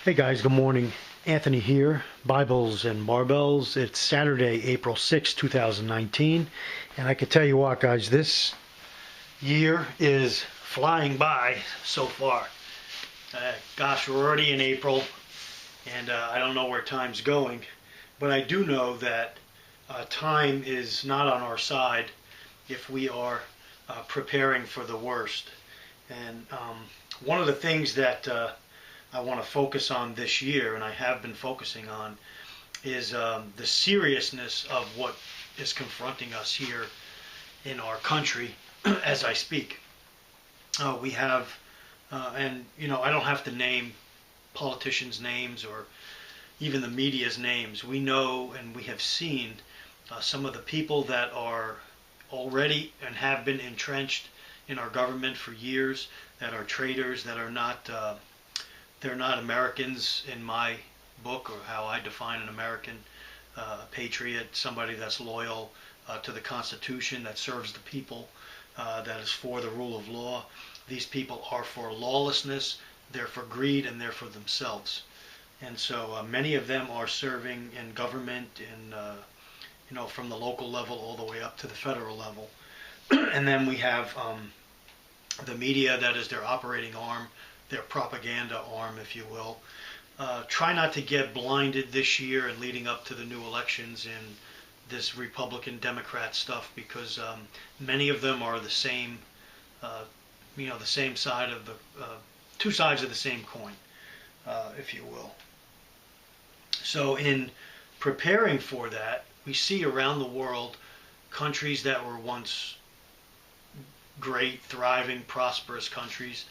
Hey guys, good morning. Anthony here, Bibles and Barbells. It's Saturday, April 6, 2019. And I can tell you what, guys, this year is flying by so far. Gosh, we're already in April, and I don't know where time's going. But I do know that time is not on our side if we are preparing for the worst. And one of the things that I want to focus on this year, and I have been focusing on, is the seriousness of what is confronting us here in our country as I speak. We have, and you know, I don't have to name politicians' names or even the media's names. We know and we have seen some of the people that are already and have been entrenched in our government for years, that are traitors, that are not they're not Americans in my book, or how I define an American, patriot, somebody that's loyal to the Constitution, that serves the people, that is for the rule of law. These people are for lawlessness, they're for greed, and they're for themselves. And so many of them are serving in government, from the local level all the way up to the federal level. And then we have the media, that is their operating arm, their propaganda arm, if you will. Try not to get blinded this year and leading up to the new elections in this Republican-Democrat stuff, because many of them are the same, the same side of the, two sides of the same coin, if you will. So in preparing for that, we see around the world countries that were once great, thriving, prosperous countries.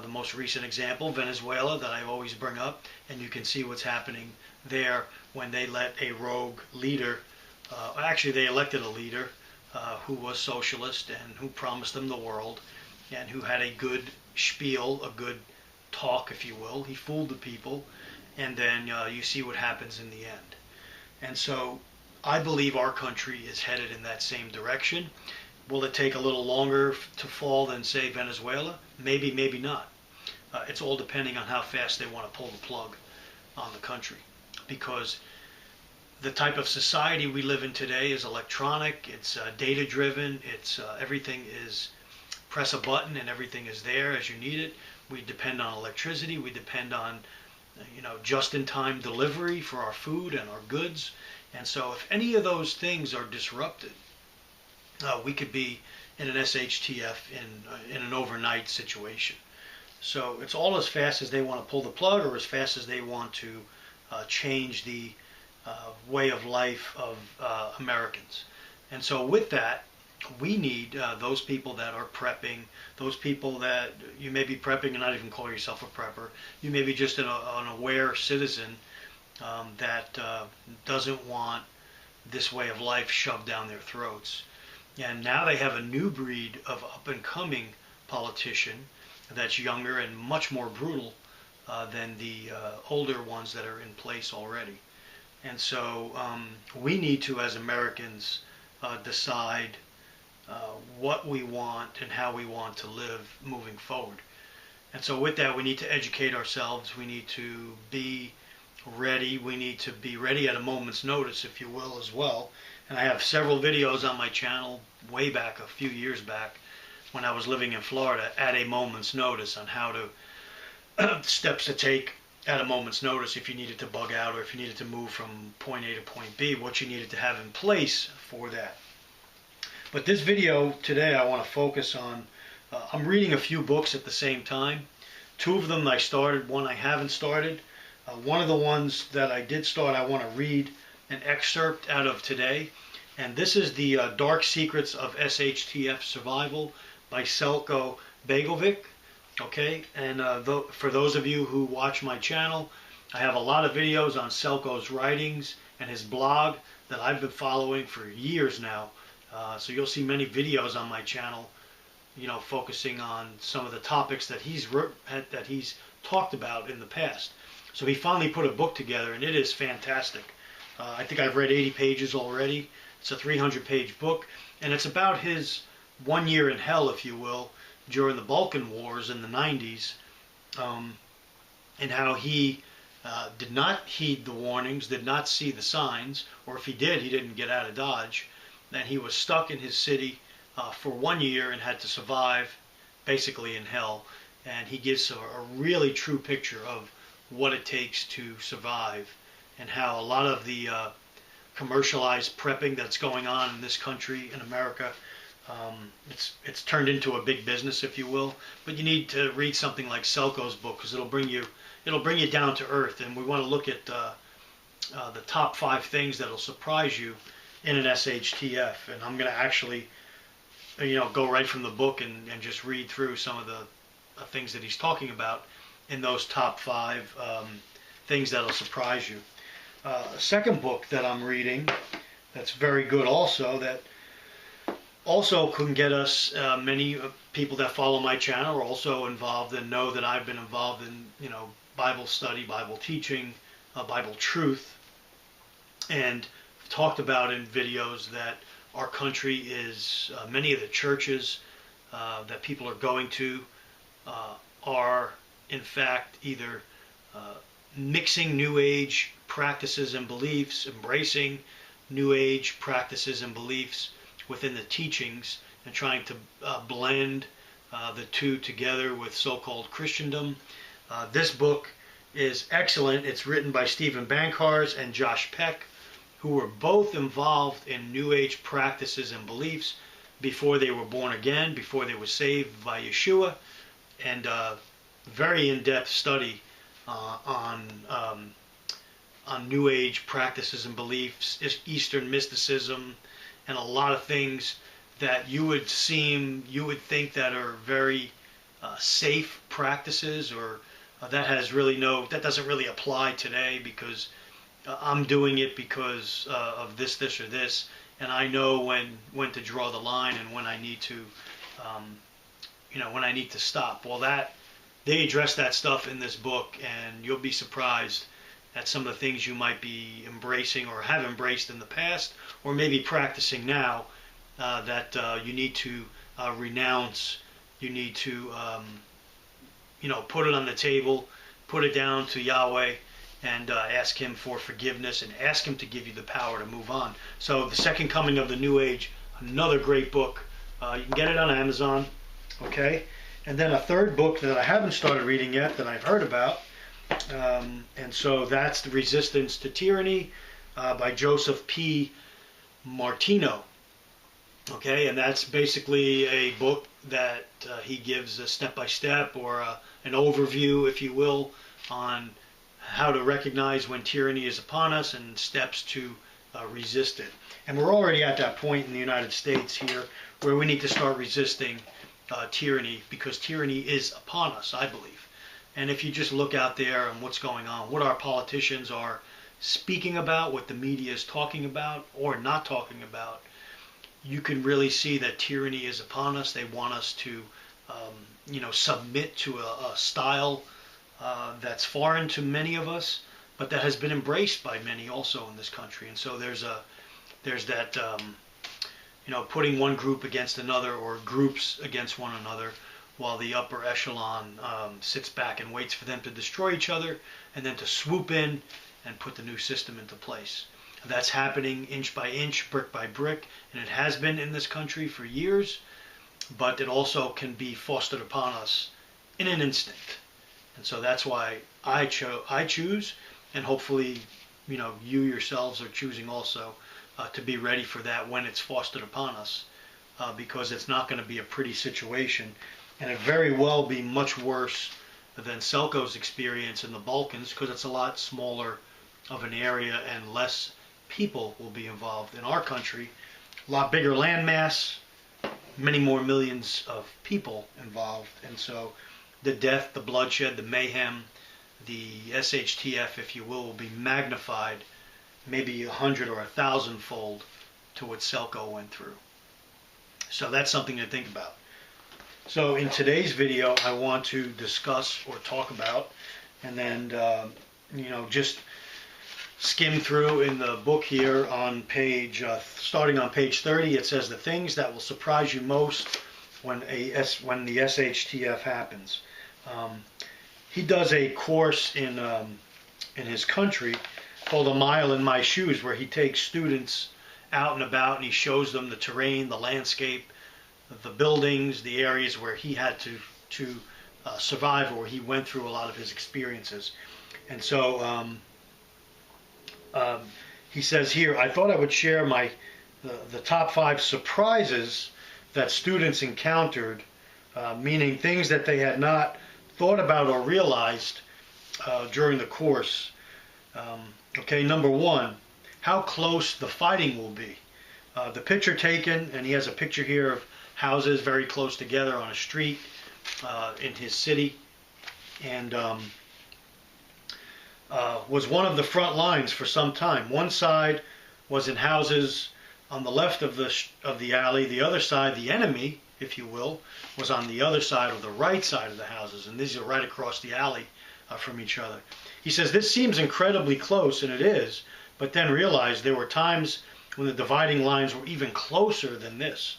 The most recent example, Venezuela, that I always bring up, and you can see what's happening there when they let a rogue leader, actually they elected a leader who was socialist and who promised them the world and who had a good spiel, a good talk, if you will. He fooled the people, and then you see what happens in the end. And so I believe our country is headed in that same direction. Will it take a little longer to fall than, say, Venezuela? Maybe, maybe not. It's all depending on how fast they want to pull the plug on the country. Because the type of society we live in today is electronic, it's data-driven, it's everything is press a button and everything is there as you need it. We depend on electricity, we depend on just-in-time delivery for our food and our goods. And so if any of those things are disrupted, we could be in an SHTF in an overnight situation. So it's all as fast as they want to pull the plug, or as fast as they want to change the way of life of Americans. And so with that, we need those people that are prepping, those people that you may be prepping and not even call yourself a prepper. You may be just an aware citizen that doesn't want this way of life shoved down their throats. And now they have a new breed of up-and-coming politician that's younger and much more brutal than the older ones that are in place already. And so we need to, as Americans, decide what we want and how we want to live moving forward. And so with that, we need to educate ourselves. We need to be ready. We need to be ready at a moment's notice, if you will, as well. And I have several videos on my channel way back, a few years back, when I was living in Florida, at a moment's notice, on how to steps to take at a moment's notice if you needed to bug out, or if you needed to move from point A to point B, what you needed to have in place for that. But this video today, I want to focus on, I'm reading a few books at the same time. Two of them I started, one I haven't started. One of the ones that I did start, I want to read an excerpt out of today. And this is the Dark Secrets of SHTF Survival by Selco Begovic. Okay, and for those of you who watch my channel, I have a lot of videos on Selco's writings and his blog that I've been following for years now. So you'll see many videos on my channel, focusing on some of the topics that he's talked about in the past. So he finally put a book together, and it is fantastic. I think I've read 80 pages already. It's a 300-page book, and it's about his 1 year in hell, if you will, during the Balkan Wars in the 90s, and how he did not heed the warnings, did not see the signs, or if he did, he didn't get out of Dodge. Then he was stuck in his city for 1 year and had to survive basically in hell. And he gives a really true picture of what it takes to survive, and how a lot of the commercialized prepping that's going on in this country, in America, it's turned into a big business, if you will. But you need to read something like Selco's book, because it'll bring you down to earth. And we want to look at the top 5 things that'll surprise you in an SHTF. And I'm going to actually, go right from the book and just read through some of the things that he's talking about in those top 5 things that'll surprise you. A second book that I'm reading that's very good also, that also can get us, many people that follow my channel are also involved and know that I've been involved in, Bible study, Bible teaching, Bible truth, and talked about in videos that our country is, many of the churches that people are going to are in fact either mixing New Age practices and beliefs, embracing New Age practices and beliefs within the teachings, and trying to blend the two together with so-called Christendom. This book is excellent. It's written by Stephen Bankhars and Josh Peck, who were both involved in New Age practices and beliefs before they were born again, before they were saved by Yeshua, and very in-depth study on New Age practices and beliefs, Eastern mysticism, and a lot of things that you would think that are very safe practices, or that doesn't really apply today, because I'm doing it because of this or this, and I know when to draw the line and when I need to, when I need to stop. Well, they address that stuff in this book, and you'll be surprised at some of the things you might be embracing or have embraced in the past, or maybe practicing now, that you need to renounce. You need to, put it on the table, put it down to Yahweh, and ask Him for forgiveness, and ask Him to give you the power to move on. So, The Second Coming of the New Age, another great book. You can get it on Amazon, okay? And then a third book that I haven't started reading yet, that I've heard about, and so that's The Resistance to Tyranny by Joseph P. Martino. Okay, and that's basically a book that he gives a step-by-step, or an overview, if you will, on how to recognize when tyranny is upon us and steps to resist it. And we're already at that point in the United States here where we need to start resisting tyranny, because tyranny is upon us, I believe. And if you just look out there and what's going on, what our politicians are speaking about, what the media is talking about or not talking about, you can really see that tyranny is upon us. They want us to, submit to a style that's foreign to many of us, but that has been embraced by many also in this country. And so there's that, putting one group against another, or groups against one another, while the upper echelon sits back and waits for them to destroy each other, and then to swoop in and put the new system into place. That's happening inch by inch, brick by brick, and it has been in this country for years, but it also can be foisted upon us in an instant. And so that's why I choose, and hopefully, you yourselves are choosing also to be ready for that when it's foisted upon us, because it's not going to be a pretty situation, and it very well be much worse than Selco's experience in the Balkans, because it's a lot smaller of an area and less people will be involved. In our country, a lot bigger landmass, many more millions of people involved, and so the death, the bloodshed, the mayhem, the SHTF, if you will be magnified maybe 100 or 1,000-fold to what Selco went through. So that's something to think about. So in today's video, I want to discuss or talk about, and then just skim through in the book here on page, starting on page 30. It says the things that will surprise you most when the SHTF happens. He does a course in in his country called A Mile in My Shoes, where he takes students out and about and he shows them the terrain, the landscape, the buildings, the areas where he had to survive, or where he went through a lot of his experiences. And so he says here, I thought I would share the top 5 surprises that students encountered, meaning things that they had not thought about or realized during the course. Okay, number 1, how close the fighting will be. The picture taken, and he has a picture here of houses very close together on a street in his city, and was one of the front lines for some time. One side was in houses on the left of the alley. The other side, the enemy, if you will, was on the other side, or the right side of the houses, and these are right across the alley from each other. He says this seems incredibly close, and it is, but then realized there were times when the dividing lines were even closer than this.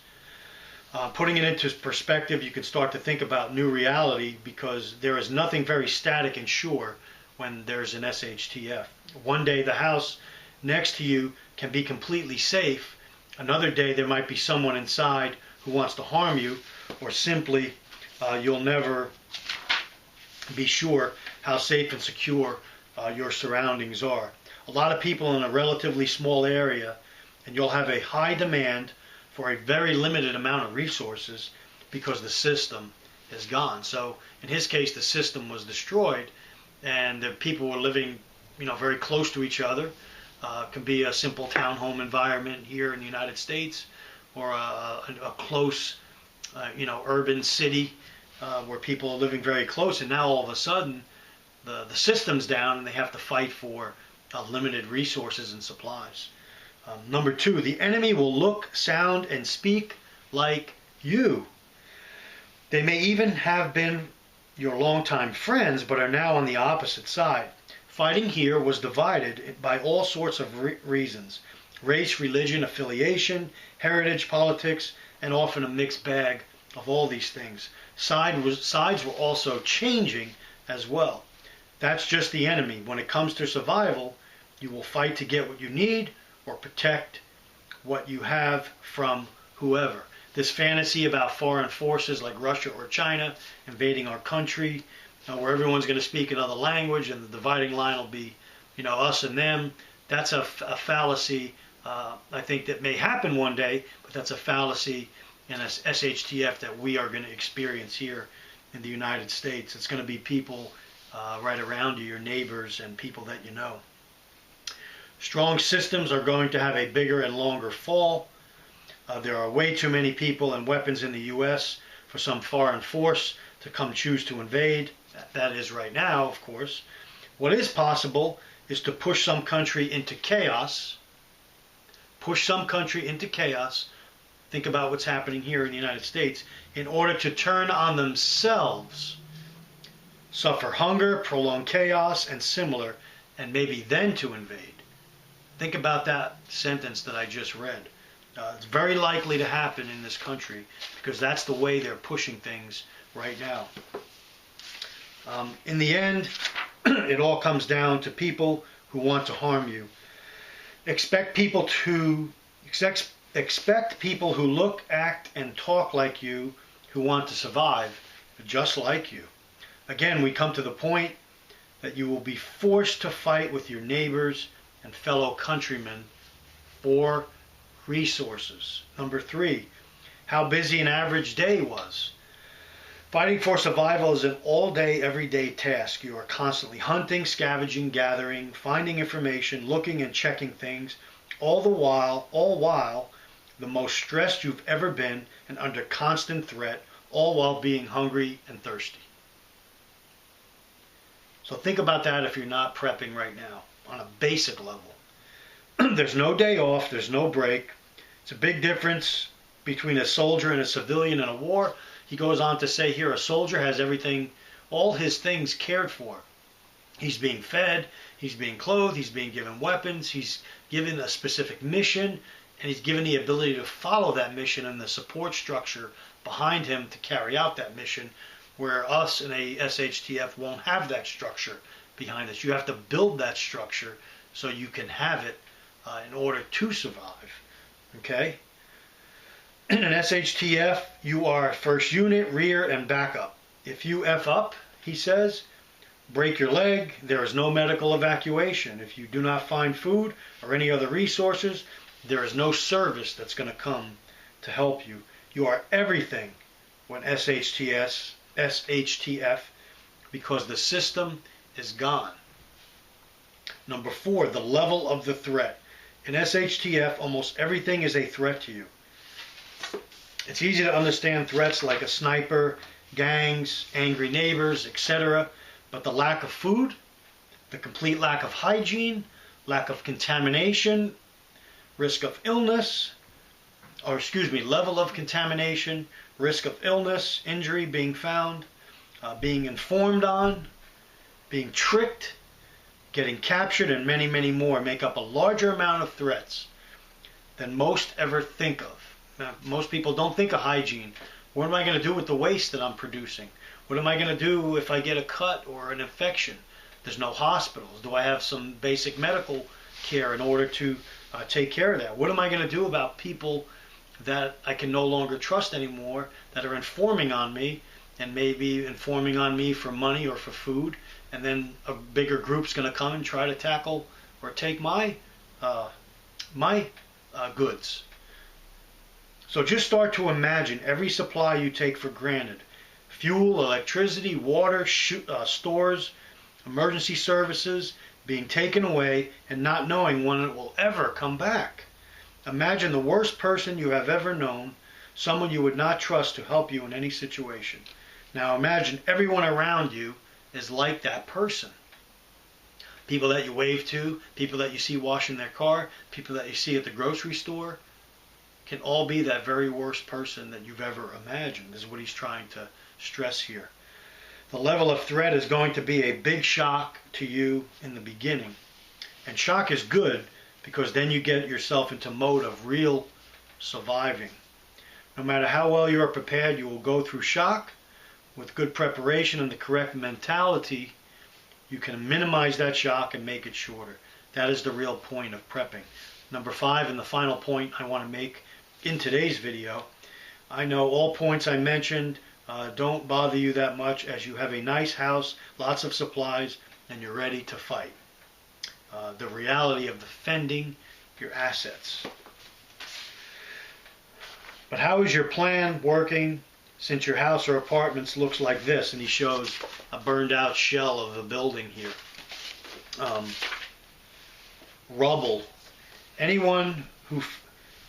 Putting it into perspective, you can start to think about new reality, because there is nothing very static and sure when there's an SHTF. One day the house next to you can be completely safe. Another day there might be someone inside who wants to harm you, or simply you'll never be sure how safe and secure your surroundings are. A lot of people in a relatively small area, and you'll have a high demand for a very limited amount of resources because the system is gone. So in his case, the system was destroyed, and the people were living, very close to each other. It can be a simple townhome environment here in the United States, or a close, urban city where people are living very close. And now all of a sudden, the system's down, and they have to fight for limited resources and supplies. Number 2, the enemy will look, sound, and speak like you. They may even have been your longtime friends, but are now on the opposite side. Fighting here was divided by all sorts of reasons: race, religion, affiliation, heritage, politics, and often a mixed bag of all these things. Sides were also changing as well. That's just the enemy. When it comes to survival, you will fight to get what you need, or protect what you have from whoever. This fantasy about foreign forces like Russia or China invading our country, where everyone's going to speak another language and the dividing line will be, us and them, that's a fallacy. I think that may happen one day, but that's a fallacy in a SHTF that we are going to experience here in the United States. It's going to be people right around you, your neighbors and people that you know. Strong systems are going to have a bigger and longer fall. There are way too many people and weapons in the U.S. for some foreign force to come choose to invade. That is right now, of course. What is possible is to push some country into chaos. Push some country into chaos. Think about what's happening here in the United States, in order to turn on themselves, suffer hunger, prolong chaos, and similar, and maybe then to invade. Think about that sentence that I just read. It's very likely to happen in this country, because that's the way they're pushing things right now. In the end, it all comes down to people who want to harm you. Expect people who look, act, and talk like you, who want to survive just like you. Again, we come to the point that you will be forced to fight with your neighbors and fellow countrymen for resources. Number 3, how busy an average day was. Fighting for survival is an all-day, everyday task. You are constantly hunting, scavenging, gathering, finding information, looking and checking things, all while the most stressed you've ever been and under constant threat, all while being hungry and thirsty. So think about that if you're not prepping right now on a basic level. There's no day off, there's no break. It's a big difference between a soldier and a civilian in a war. He goes on to say here, a soldier has everything, all his things cared for. He's being fed, he's being clothed, he's being given weapons, he's given a specific mission, and he's given the ability to follow that mission and the support structure behind him to carry out that mission, where us in a SHTF won't have that structure behind this. You have to build that structure so you can have it in order to survive. Okay? In an SHTF, you are first unit, rear, and backup. If you F up, he says, break your leg, there is no medical evacuation. If you do not find food or any other resources, there is no service that's going to come to help you. You are everything when SHTF, because the system is gone. Number 4, the level of the threat. In SHTF, almost everything is a threat to you. It's easy to understand threats like a sniper, gangs, angry neighbors, etc. But the lack of food, the complete lack of hygiene, lack of contamination, risk of illness, level of contamination, risk of illness, injury being found, being informed on, being tricked, getting captured, and many, many more make up a larger amount of threats than most ever think of. Now, most people don't think of hygiene. What am I going to do with the waste that I'm producing? What am I going to do if I get a cut or an infection? There's no hospitals. Do I have some basic medical care in order to take care of that? What am I going to do about people that I can no longer trust anymore, that are informing on me, and maybe informing on me for money or for food, and then a bigger group's going to come and try to tackle or take my goods? So just start to imagine every supply you take for granted. Fuel, electricity, water, stores, emergency services being taken away and not knowing when it will ever come back. Imagine the worst person you have ever known, someone you would not trust to help you in any situation. Now imagine everyone around you is like that person. People that you wave to, people that you see washing their car, people that you see at the grocery store, can all be that very worst person that you've ever imagined. This is what he's trying to stress here. The level of threat is going to be a big shock to you in the beginning. And shock is good because then you get yourself into mode of real surviving. No matter how well you are prepared, you will go through shock. With good preparation and the correct mentality, you can minimize that shock and make it shorter. That is the real point of prepping. Number 5, and the final point I want to make in today's video. I know all points I mentioned don't bother you that much, as you have a nice house, lots of supplies, and you're ready to fight. The reality of defending your assets. But how is your plan working since your house or apartments looks like this? And he shows a burned out shell of a building here. Rubble. Anyone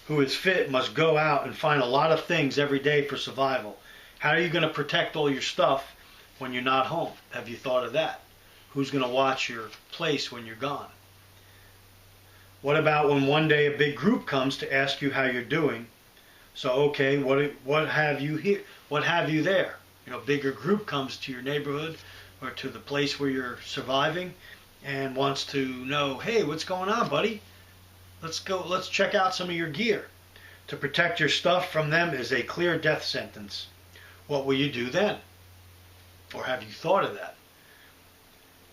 who is fit must go out and find a lot of things every day for survival. How are you going to protect all your stuff when you're not home? Have you thought of that? Who's going to watch your place when you're gone? What about when one day a big group comes to ask you how you're doing? So, okay, what have you here? What have you there? You know, a bigger group comes to your neighborhood or to the place where you're surviving and wants to know, hey, what's going on, buddy? Let's check out some of your gear. To protect your stuff from them is a clear death sentence. What will you do then? Or have you thought of that?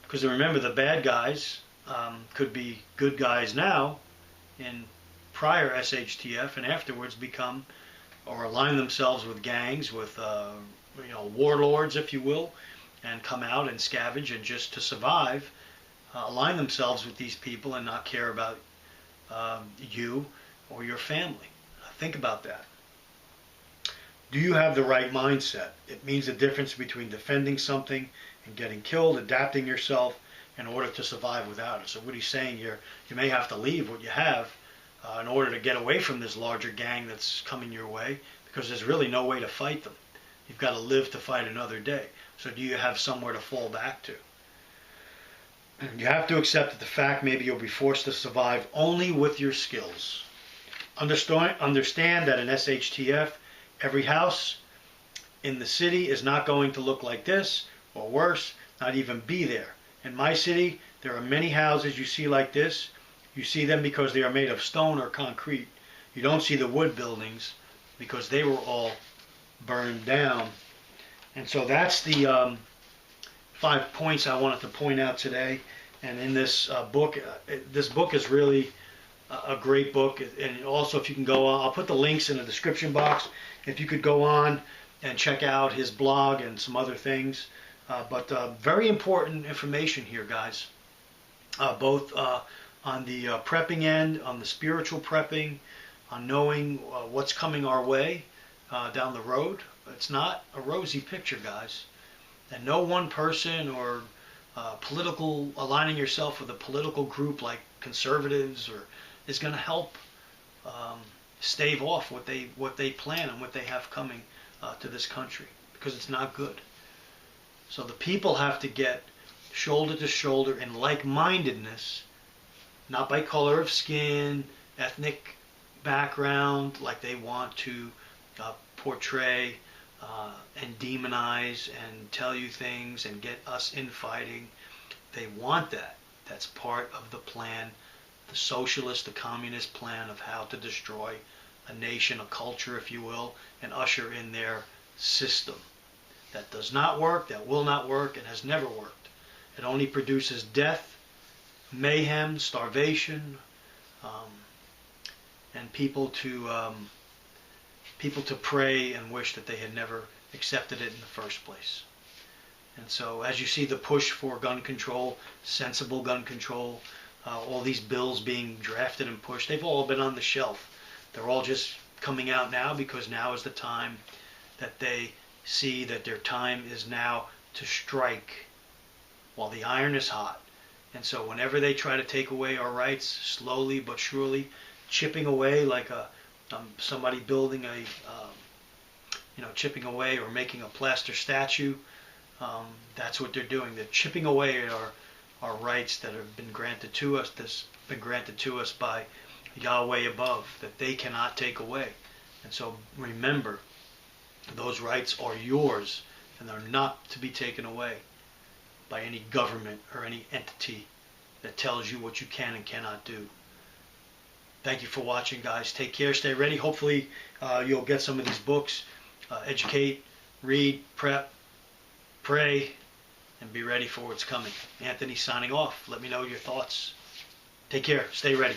Because remember, the bad guys could be good guys now in prior SHTF and afterwards become or align themselves with gangs, with warlords, if you will, and come out and scavenge and just to survive, align themselves with these people and not care about you or your family. Think about that. Do you have the right mindset? It means the difference between defending something and getting killed, adapting yourself in order to survive without it. So what he's saying here, you may have to leave what you have in order to get away from this larger gang that's coming your way, because there's really no way to fight them. You've got to live to fight another day. So do you have somewhere to fall back to? You have to accept that the fact maybe you'll be forced to survive only with your skills. Understand that in SHTF, every house in the city is not going to look like this, or worse, not even be there. In my city, there are many houses you see like this. You see them because they are made of stone or concrete. You don't see the wood buildings because they were all burned down. And so that's the 5 points I wanted to point out today. And in this this book is really a great book. And also, if you can go on, I'll put the links in the description box. If you could go on and check out his blog and some other things. But very important information here, guys. Both on the prepping end, on the spiritual prepping, on knowing what's coming our way down the road. It's not a rosy picture, guys. And no one person or aligning yourself with a political group like conservatives is going to help stave off what they plan and what they have coming to this country, because it's not good. So the people have to get shoulder to shoulder in like-mindedness, not by color of skin, ethnic background, like they want to portray and demonize and tell you things and get us infighting. They want that. That's part of the plan, the socialist, the communist plan of how to destroy a nation, a culture, if you will, and usher in their system. That does not work, that will not work, and has never worked. It only produces death, mayhem, starvation, and people to pray and wish that they had never accepted it in the first place. And so as you see the push for gun control, sensible gun control, all these bills being drafted and pushed, they've all been on the shelf. They're all just coming out now because now is the time that they see that their time is now to strike while the iron is hot. And so whenever they try to take away our rights, slowly but surely, chipping away like somebody building chipping away or making a plaster statue, that's what they're doing. They're chipping away at our rights that have been granted to us, that's been granted to us by Yahweh above, that they cannot take away. And so remember, those rights are yours, and they're not to be taken away by any government or any entity that tells you what you can and cannot do. Thank you for watching, guys. Take care. Stay ready. Hopefully you'll get some of these books. Educate, read, prep, pray, and be ready for what's coming. Anthony signing off. Let me know your thoughts. Take care. Stay ready.